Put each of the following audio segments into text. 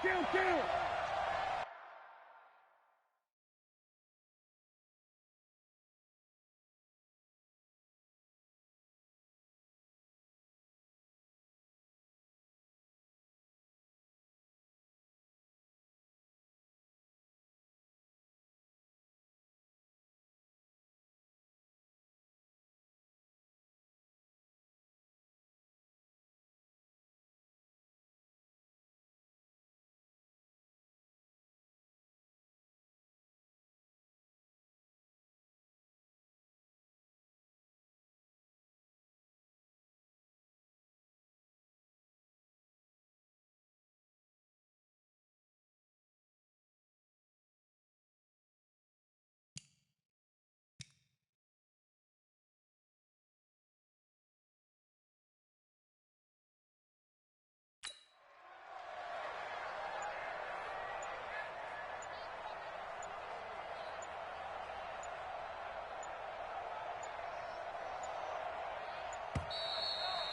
Kill.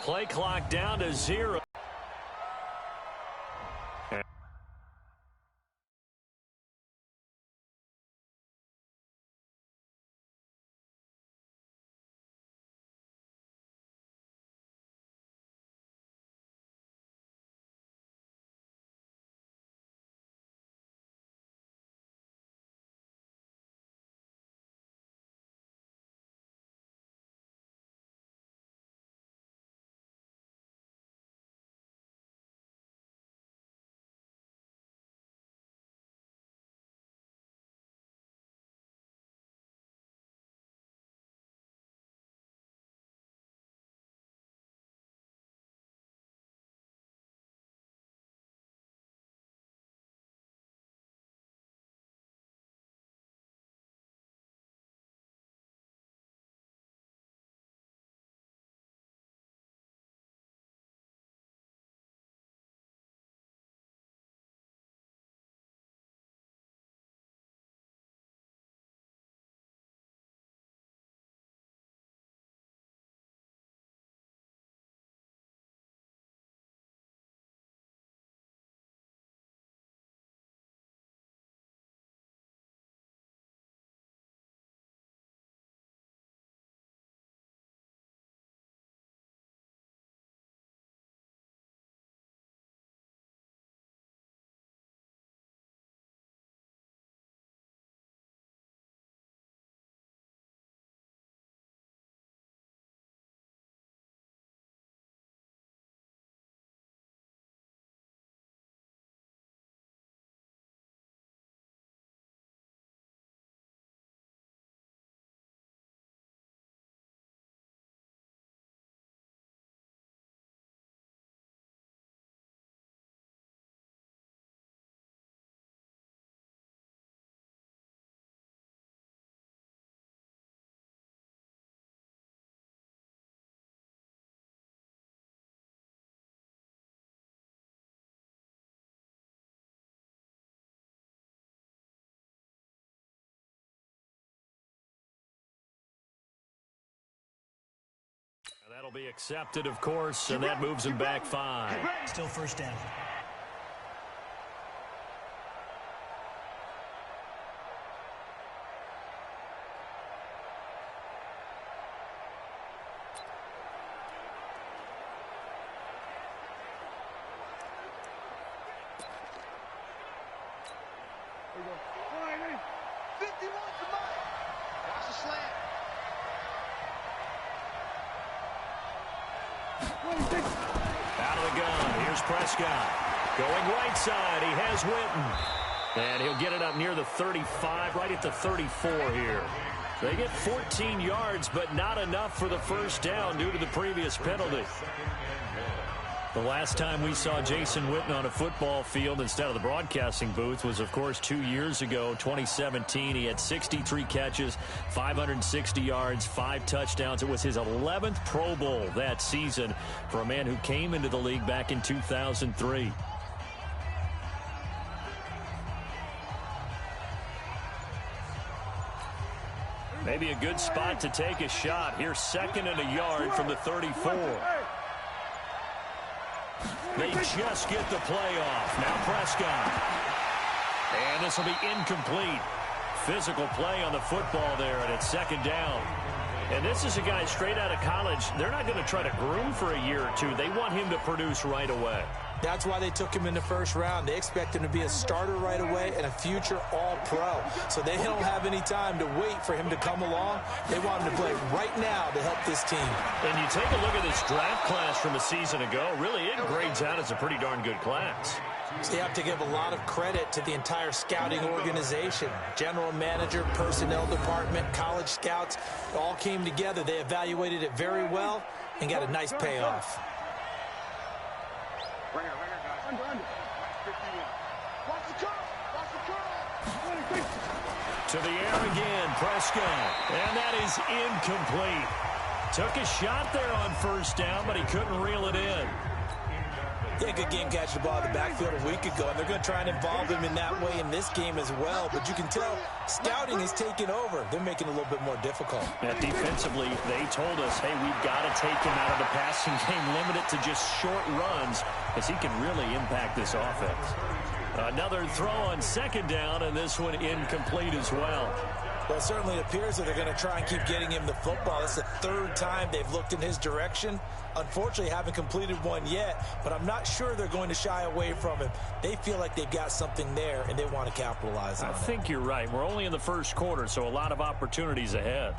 Play clock down to 0. That'll be accepted, of course, and that moves him back 5. Still first down. There you go. 51 to Mike. Watch the slant. Out of the gun. Here's Prescott. Going right side. He has Witten. And he'll get it up near the 35, right at the 34 here. They get 14 yards, but not enough for the first down due to the previous penalty. The last time we saw Jason Witten on a football field instead of the broadcasting booth was, of course, 2 years ago, 2017. He had 63 catches, 560 yards, 5 touchdowns. It was his 11th Pro Bowl that season for a man who came into the league back in 2003. Maybe a good spot to take a shot. Here's 2nd and a yard from the 34. They just get the play off. Now Prescott. And this will be incomplete. Physical play on the football there, and it's second down. And this is a guy straight out of college. They're not going to try to groom for a year or two. They want him to produce right away. That's why they took him in the first round. They expect him to be a starter right away and a future all-pro. So they don't have any time to wait for him to come along. They want him to play right now to help this team. And you take a look at this draft class from a season ago. Really, it grades out as a pretty darn good class. So you have to give a lot of credit to the entire scouting organization. General manager, personnel department, college scouts, all came together. They evaluated it very well and got a nice payoff. Right here, guys. Under. 51. Watch the curl. To the air again, Prescott. And that is incomplete. Took a shot there on first down, but he couldn't reel it in. He had a good game catching the ball in the backfield a week ago, and they're going to try and involve him in that way in this game as well. But you can tell scouting is taking over. They're making it a little bit more difficult. Yeah, defensively, they told us, hey, we've got to take him out of the passing game, limit it to just short runs, because he can really impact this offense. Another throw on second down, and this one incomplete as well. Well, it certainly appears that they're going to try and keep getting him the football. It's the third time they've looked in his direction. Unfortunately, haven't completed one yet, but I'm not sure they're going to shy away from him. They feel like they've got something there, and they want to capitalize on it. I think you're right. We're only in the first quarter, so a lot of opportunities ahead.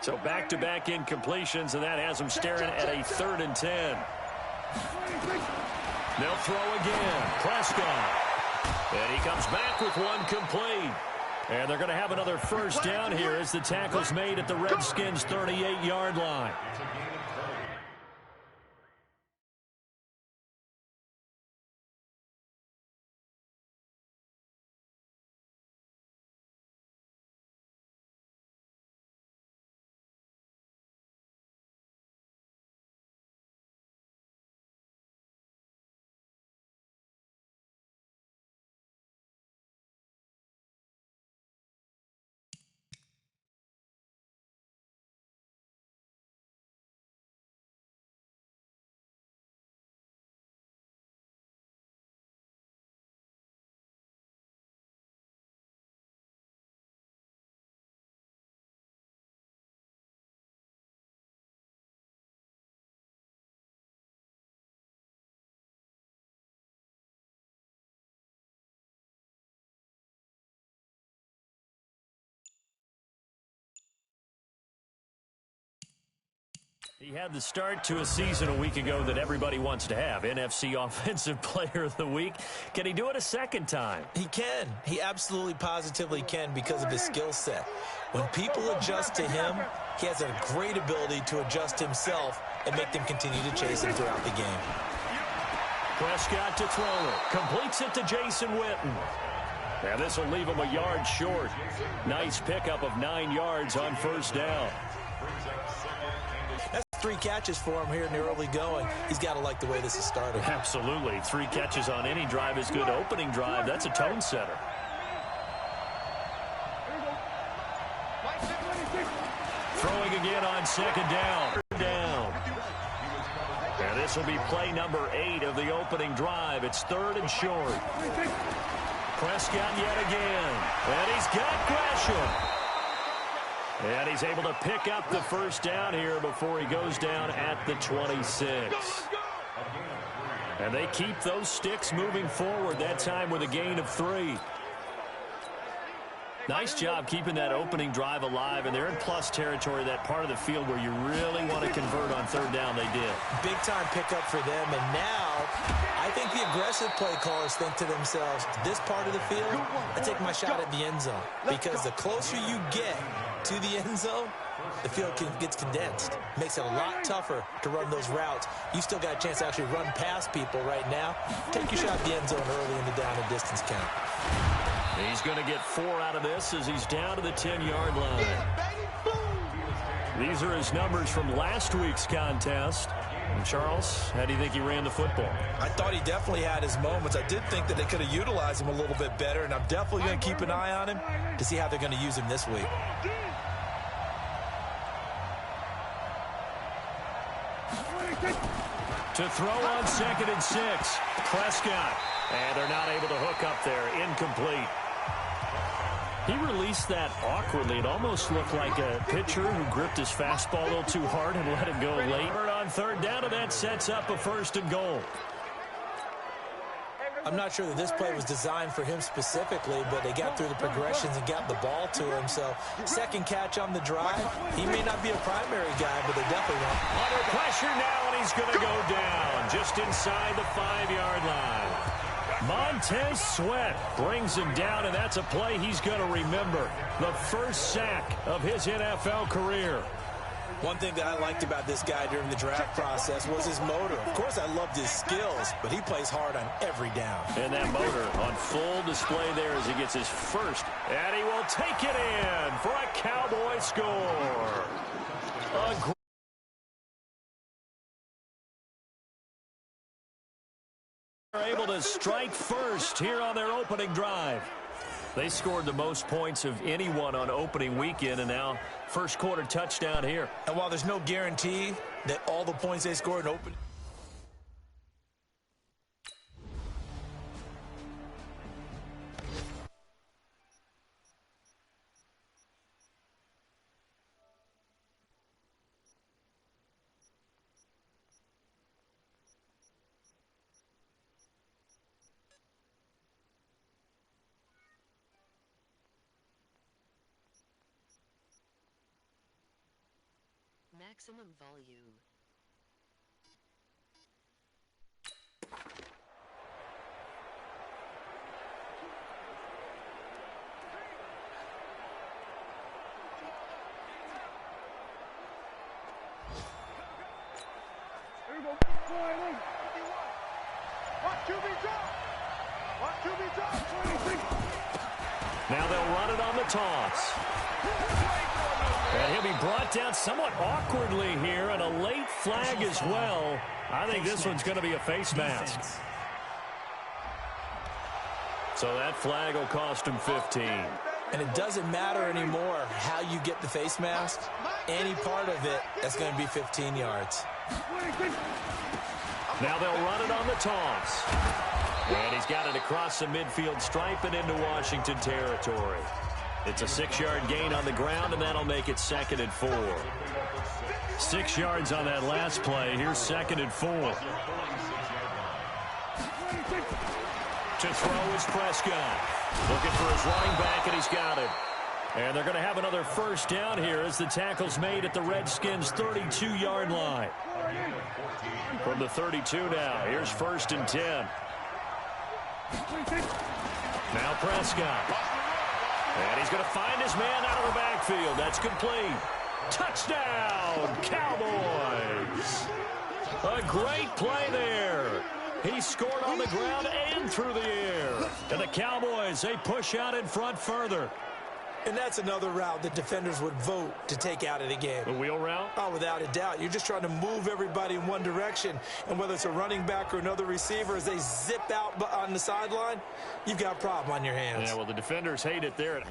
So back-to-back incompletions, and that has them staring at a 3rd and 10. They'll throw again. Prescott. And he comes back with one complete. And they're going to have another first down here as the tackle's made at the Redskins' 38-yard line. He had the start to a season a week ago that everybody wants to have. NFC Offensive Player of the Week. Can he do it a second time? He can. He absolutely positively can because of his skill set. When people adjust to him, he has a great ability to adjust himself and make them continue to chase him throughout the game. Prescott to throw it. Completes it to Jason Witten. And this will leave him a yard short. Nice pickup of 9 yards on first down. That's 3 catches for him here in the early going. He's got to like the way this is started. Absolutely. 3 catches on any drive is good. Opening drive, that's a tone setter. Throwing again on second down. And this will be play number 8 of the opening drive. It's 3rd and short. Prescott yet again. And he's got Gresham. And he's able to pick up the first down here before he goes down at the 26. And they keep those sticks moving forward, that time with a gain of 3. Nice job keeping that opening drive alive, and they're in plus territory, that part of the field where you really want to convert on 3rd down. They did. Big-time pickup for them, and now I think the aggressive play callers think to themselves, this part of the field, I take my shot at the end zone, because the closer you get to the end zone, the field gets condensed. Makes it a lot tougher to run those routes. You still got a chance to actually run past people right now. Take your shot at the end zone early in the down and distance count. He's going to get 4 out of this as he's down to the 10-yard line. These are his numbers from last week's contest. And Charles, how do you think he ran the football? I thought he definitely had his moments. I did think that they could have utilized him a little bit better, and I'm definitely going to keep an eye on him to see how they're going to use him this week. To throw on 2nd and 6. Prescott. And they're not able to hook up there. Incomplete. He released that awkwardly. It almost looked like a pitcher who gripped his fastball a little too hard and let it go late. On 3rd down, and that sets up a 1st and goal. I'm not sure that this play was designed for him specifically, but they got through the progressions and got the ball to him. So, 2nd catch on the drive. He may not be a primary guy, but they definitely want. Under pressure now, and he's going to go down just inside the 5-yard line. Montez Sweat brings him down, and that's a play he's going to remember. The first sack of his NFL career. One thing that I liked about this guy during the draft process was his motor. Of course, I loved his skills, but he plays hard on every down. And that motor on full display there as he gets his first. And he will take it in for a Cowboy score. Are able to strike first here on their opening drive. They scored the most points of anyone on opening weekend, and now first quarter touchdown here. And while there's no guarantee that all the points they scored in opening, maximum volume. Here we go. Watch QB drop. Watch QB drop. 26. Now they'll run it on the toss. And he'll be brought down somewhat awkwardly here, and a late flag as well. I think this one's going to be a face mask. So that flag will cost him 15. and it doesn't matter anymore how you get the face mask. Any part of it, that's going to be 15 yards. Now they'll run it on the toss. And he's got it across the midfield stripe and into Washington territory. It's a 6-yard gain on the ground, and that'll make it 2nd and 4. 6 yards on that last play. Here's 2nd and 4. To throw is Prescott. Looking for his running back, and he's got it. And they're going to have another first down here as the tackle's made at the Redskins' 32-yard line. From the 32 now, here's 1st and 10. Now Prescott. And he's going to find his man out of the backfield. That's complete. Touchdown, Cowboys. A great play there. He scored on the ground and through the air. And the Cowboys, they push out in front further. And that's another route that defenders would vote to take out of the game. The wheel route? Oh, without a doubt. You're just trying to move everybody in one direction. And whether it's a running back or another receiver, as they zip out on the sideline, you've got a problem on your hands. Yeah, well, the defenders hate it there.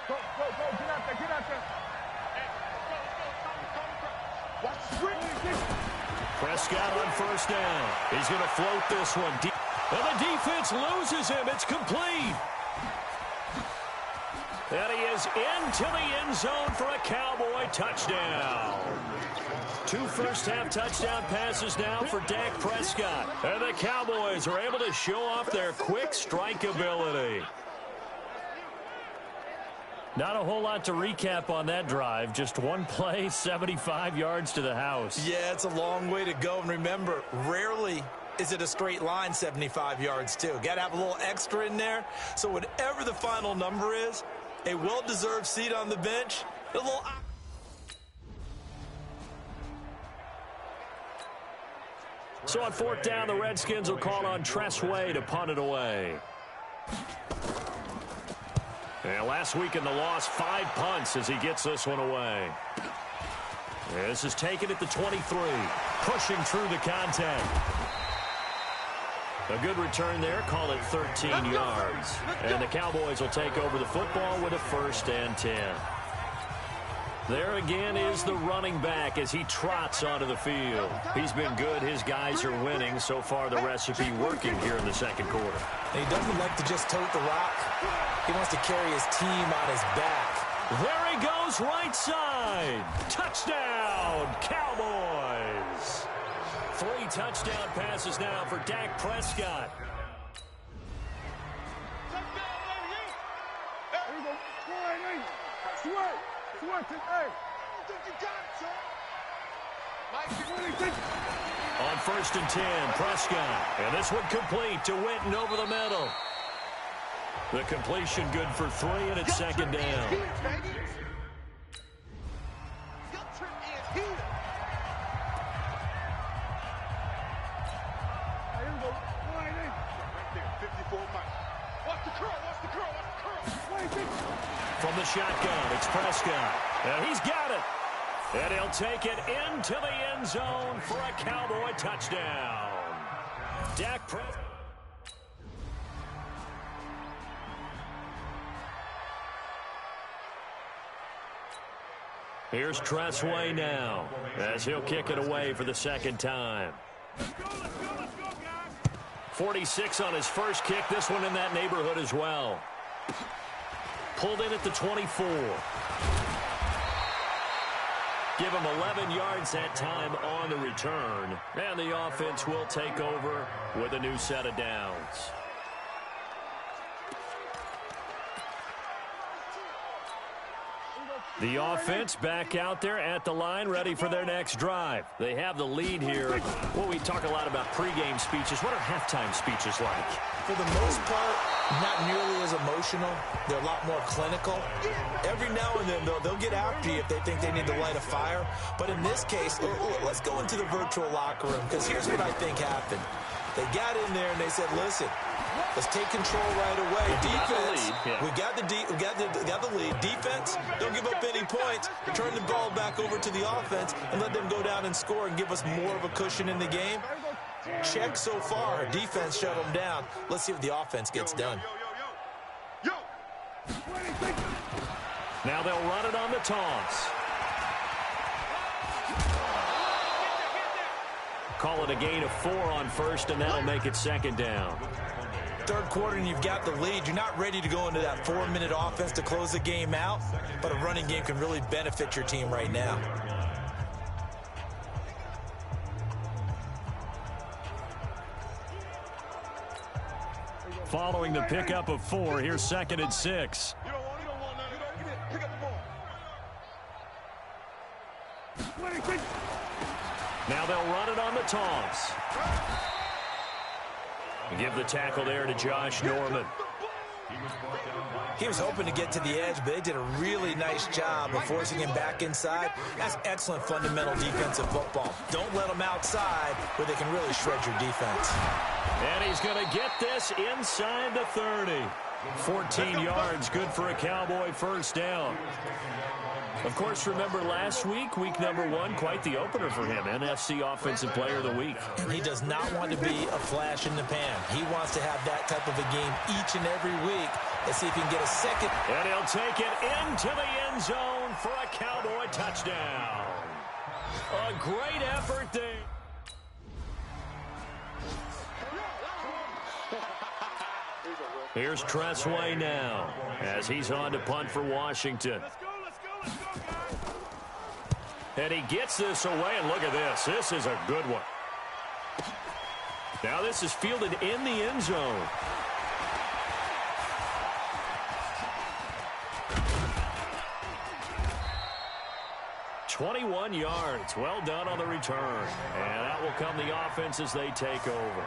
Go, get out there. Hey, go. Watch the screen. Prescott on 1st down. He's going to float this one. And the defense loses him. It's complete. And he is into the end zone for a Cowboy touchdown. 2 first-half touchdown passes now for Dak Prescott. And the Cowboys are able to show off their quick strike ability. Not a whole lot to recap on that drive. Just one play, 75 yards to the house. Yeah, it's a long way to go. And remember, rarely is it a straight line 75 yards, too. Got to have a little extra in there. So whatever the final number is, a well-deserved seat on the bench, a little... So on 4th down, the Redskins will call on Tressway to punt it away. And last week in the loss, 5 punts as he gets this one away. This is taken at the 23, pushing through the contact. A good return there, call it 13 yards. And the Cowboys will take over the football with a 1st and 10. There again is the running back as he trots onto the field. He's been good. His guys are winning. So far, the recipe working here in the 2nd quarter. And he doesn't like to just tote the rock. He wants to carry his team on his back. There he goes, right side. Touchdown, Cowboys. 3 touchdown passes now for Dak Prescott. On 1st and 10, Prescott. And this one complete to Witten over the middle. The completion good for 3, and it's 2nd down. From the shotgun, it's Prescott. And he's got it. And he'll take it into the end zone for a Cowboy touchdown. Dak Prescott. Here's Tressway now as he'll kick it away for the second time. 46 on his first kick. This one in that neighborhood as well. Pulled in at the 24. Give him 11 yards that time on the return. And the offense will take over with a new set of downs. The offense back out there at the line, ready for their next drive. They have the lead here. Well, we talk a lot about pregame speeches. What are halftime speeches like? For the most part, not nearly as emotional. They're a lot more clinical. Every now and then, though, they'll get after you if they think they need to light a fire. But in this case, let's go into the virtual locker room, because here's what I think happened. They got in there and they said, listen, let's take control right away. Defense, we got the lead. Defense, don't give up any points. Turn the ball back over to the offense and let them go down and score and give us more of a cushion in the game. Check so far. Defense shut them down. Let's see if the offense gets done. Now they'll run it on the toss. Call it a gain of 4 on first, and that'll make it second down. Third quarter and you've got the lead. You're not ready to go into that 4-minute offense to close the game out, but a running game can really benefit your team right now. Following the pickup of 4, here's 2nd and 6. Pick up the ball. Now they'll run it on the toss. Give the tackle there to Josh Norman. He was hoping to get to the edge, but they did a really nice job of forcing him back inside. That's excellent fundamental defensive football. Don't let them outside where they can really shred your defense. And he's going to get this inside the 30. 14 yards, good for a Cowboy first down. Of course, remember last week, week number 1, quite the opener for him. NFC Offensive Player of the Week. And he does not want to be a flash in the pan. He wants to have that type of a game each and every week. Let's see if he can get a second. And he'll take it into the end zone for a Cowboy touchdown. A great effort there. Here's Tressway now as he's on to punt for Washington. And he gets this away, and look at this. This is a good one. Now this is fielded in the end zone. "21 yards. Well done on the return. And that will come the offense as they take over.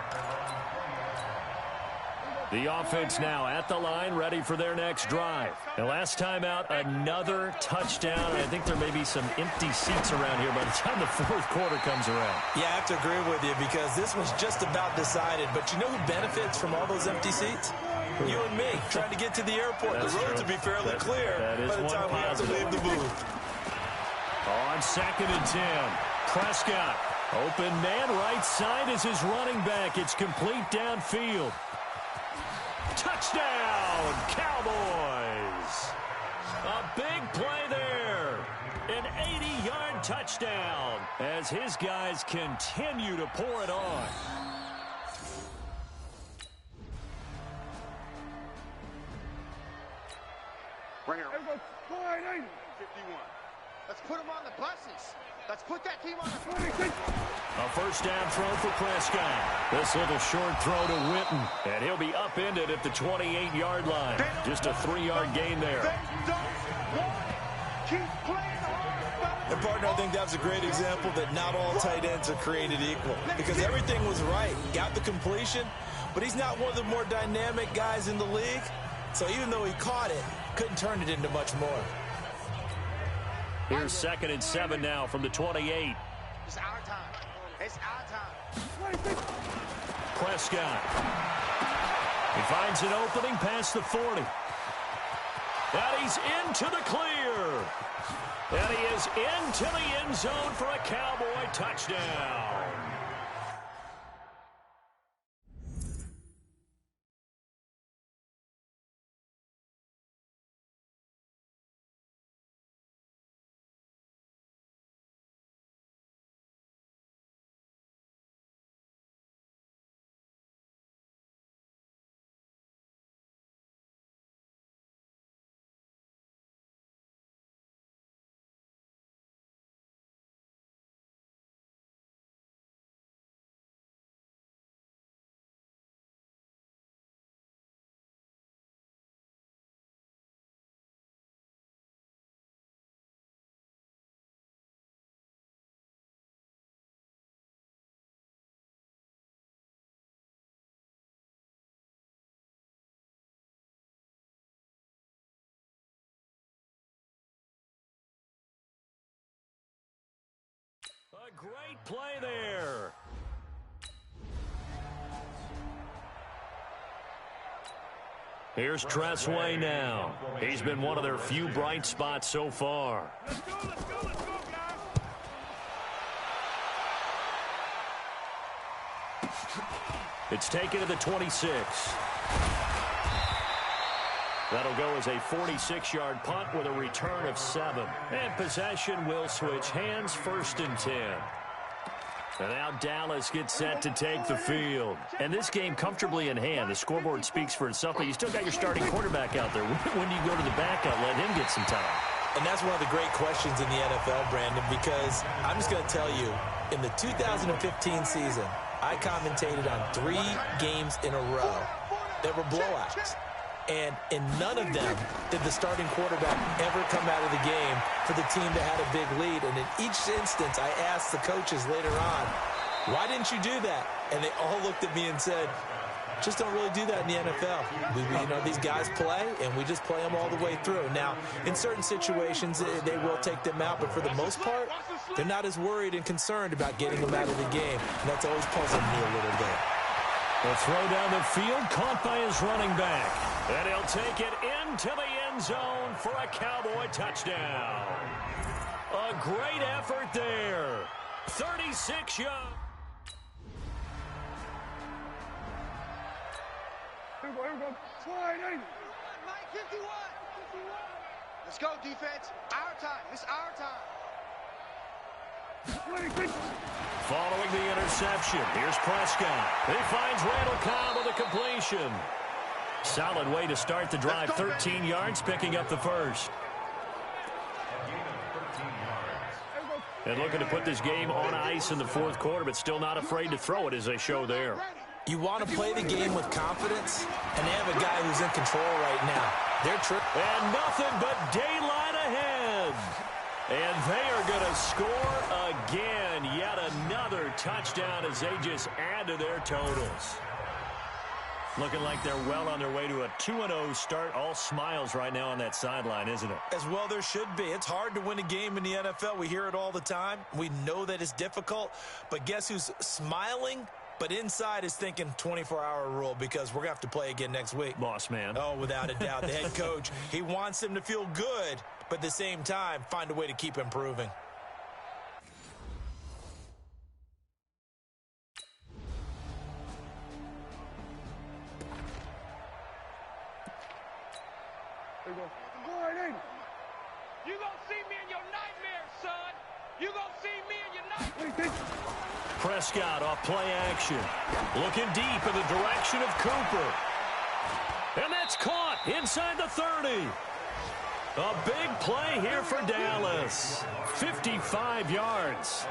The offense now at the line, ready for their next drive. And last time out, another touchdown. I think there may be some empty seats around here by the time the fourth quarter comes around. Yeah, I have to agree with you because this was just about decided. But you know who benefits from all those empty seats? You and me, trying to get to the airport. That's the roads true. will be fairly clear that by the time we have to leave the booth. On 2nd and 10, Prescott. Open man, right side is his running back. It's complete downfield. Touchdown, Cowboys! A big play there. An 80-yard touchdown as his guys continue to pour it on. Right here. 51. Let's put them on the buses. Let's put that team on the... A first down throw for Prescott. This little short throw to Witten. And he'll be upended at the 28-yard line. Just a 3-yard gain there. They don't want it. Keep playing hard. And, partner, I think that's a great example that not all tight ends are created equal. Because everything was right. Got the completion, but he's not one of the more dynamic guys in the league. So even though he caught it, couldn't turn it into much more. Here's 2nd and 7 now from the 28. It's our time. It's our time. Prescott. He finds an opening past the 40. And he's into the clear. And he is into the end zone for a Cowboy touchdown. Great play there. Here's Tressway now. He's been one of their few bright spots so far. Let's go, guys. It's taken to the 26. That'll go as a 46-yard punt with a return of 7. And possession will switch hands, 1st and 10. And now Dallas gets set to take the field. And this game comfortably in hand. The scoreboard speaks for itself, but you still got your starting quarterback out there. When do you go to the backup, let him get some time? And that's one of the great questions in the NFL, Brandon, because I'm just going to tell you, in the 2015 season, I commentated on 3 games in a row that were blowouts. And in none of them did the starting quarterback ever come out of the game for the team that had a big lead. And in each instance, I asked the coaches later on, why didn't you do that? And they all looked at me and said, just don't really do that in the NFL. You know, these guys play, and we just play them all the way through. Now, in certain situations, they will take them out, but for the most part, they're not as worried and concerned about getting them out of the game. And that's always puzzled me a little bit. The throw down the field, caught by his running back. And he'll take it into the end zone for a Cowboy touchdown. A great effort there. 36 yards. Here we go. Slide in. Mike, 51. Let's go, defense. Our time. It's our time. Following the interception, here's Prescott. He finds Randall Cobb with a completion. Solid way to start the drive, 13 yards, picking up the first. And looking to put this game on ice in the 4th quarter, but still not afraid to throw it as they show there. You want to play the game with confidence, and they have a guy who's in control right now. And nothing but daylight ahead. And they are going to score again. Yet another touchdown as they just add to their totals. Looking like they're well on their way to a 2-0 start. All smiles right now on that sideline, isn't it? As well there should be. It's hard to win a game in the NFL. We hear it all the time. We know that it's difficult. But guess who's smiling? But inside is thinking 24-hour rule because we're going to have to play again next week. Boss man. Oh, without a doubt. The head coach, he wants them to feel good, but at the same time, find a way to keep improving. Here we go. Slide in. You gonna see me in your nightmares, son. You gonna see me in your nightmares. Prescott off play action. Looking deep in the direction of Cooper. And that's caught inside the 30. A big play here for Dallas. 55 yards.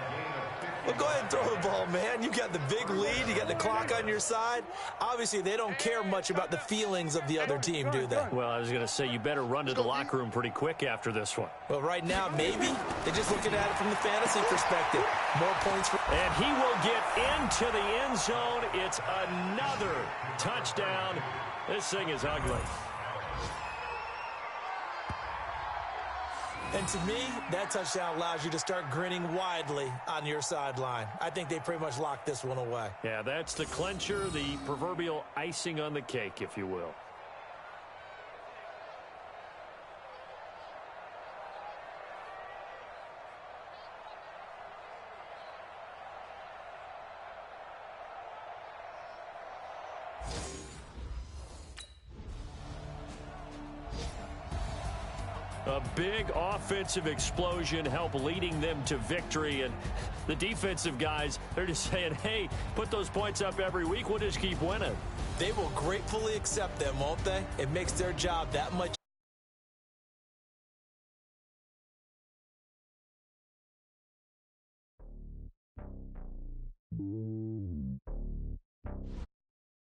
Well, go ahead and throw the ball, man. You got the big lead. You got the clock on your side. Obviously, they don't care much about the feelings of the other team, do they? Well, I was going to say, you better run to the locker room pretty quick after this one. Well, right now, maybe. They're just looking at it from the fantasy perspective. More points for... And he will get into the end zone. It's another touchdown. This thing is ugly. And to me, that touchdown allows you to start grinning widely on your sideline. I think they pretty much locked this one away. Yeah, that's the clincher, the proverbial icing on the cake, if you will. A big offensive explosion helped leading them to victory. And the defensive guys, they're just saying, hey, put those points up every week. We'll just keep winning. They will gratefully accept them, won't they? It makes their job that much.